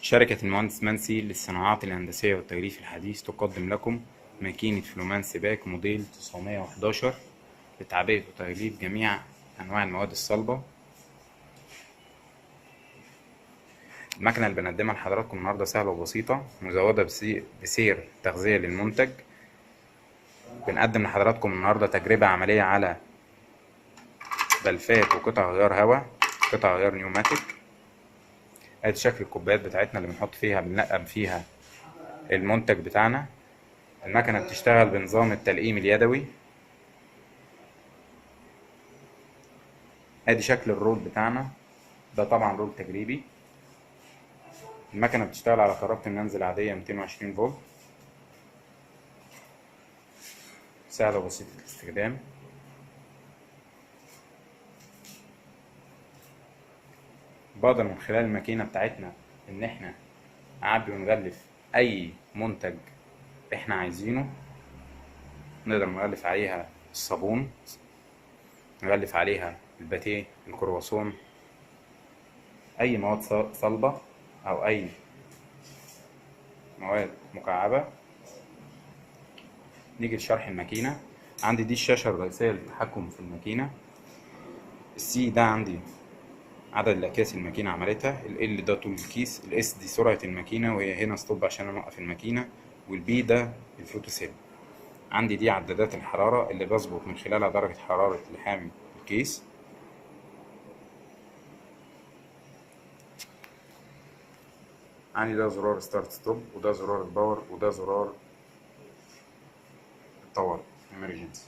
شركة المهندس منسي للصناعات الهندسية والتغليف الحديث تقدم لكم ماكينة فلومان سباك موديل 911 لتعبئة وتغليف جميع أنواع المواد الصلبة. المكنة اللي بنقدمها لحضراتكم النهاردة سهلة وبسيطة، مزودة بسير تغذية للمنتج. بنقدم لحضراتكم النهاردة تجربة عملية على بلفات وقطع غيار هواء، قطع غيار نيوماتيك. ادي شكل الكوبايات بتاعتنا اللي بنحط فيها بنلقم فيها المنتج بتاعنا. المكنة بتشتغل بنظام التلقيم اليدوي. ادي شكل الرول بتاعنا، ده طبعا رول تجريبي. المكنة بتشتغل على كهرباء المنزل عادية 220 فولت، سهلة وبسيطة الاستخدام. بقدر من خلال الماكينة بتاعتنا ان احنا نعبي ونغلف اي منتج احنا عايزينه. نقدر نغلف عليها الصابون، نغلف عليها الباتيه، الكرواسون، اي مواد صلبة او اي مواد مكعبة. نيجي لشرح الماكينة. عندي دي الشاشة الرئيسية للتحكم في الماكينة. السي ده عندي عدد الأكياس الماكينة عملتها، ال ده طول الكيس، الاس دي سرعة الماكينة وهي هنا ستوب عشان أوقف الماكينة، والبي ده الفوتو سيل. عندي دي عدادات الحرارة اللي بظبط من خلالها درجة حرارة لحام الكيس. عندي ده زرار ستارت ستوب، وده زرار الباور، وده زرار الطوارئ emergency.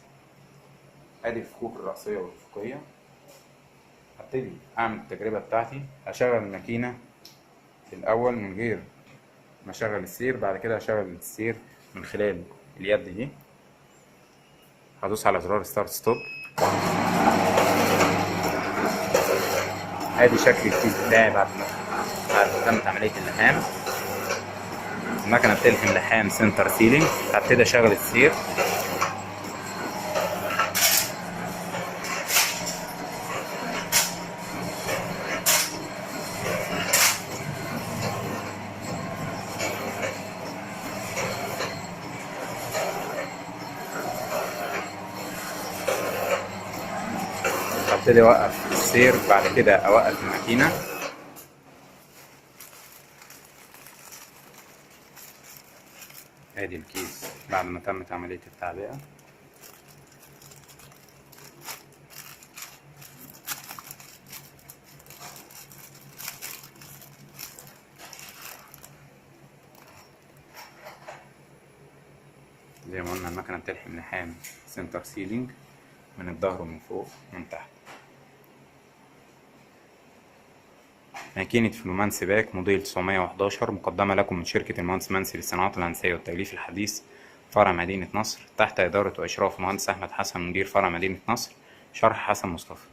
ادي الفكوك الرأسية والأفقية. هبتدي اعمل التجربة بتاعتي. هشغل الماكينة في الاول من غير ما اشغل السير، بعد كده هشغل السير من خلال اليد دي. هدوس على زرار ستارت ستوب. ادي شكل الكيس بتاعي بعد ما تمت عملية اللحام. المكنة بتلحم لحام سنتر سيلينج. هبتدي اشغل السير. هبتدي اوقف السير، بعد كده اوقف الماكينة. ادي الكيس بعد ما تمت عملية التعبئة. زي ما قلنا المكنة بتلحم لحام سنتر سيلينج من الظهر ومن فوق ومن تحت. ماكينة فلومان سباك موديل 911 مقدمة لكم من شركة المهندس منسي للصناعات الهندسية والتغليف الحديث، فرع مدينة نصر، تحت إدارة وإشراف المهندس أحمد حسن مدير فرع مدينة نصر. شرح حسن مصطفى.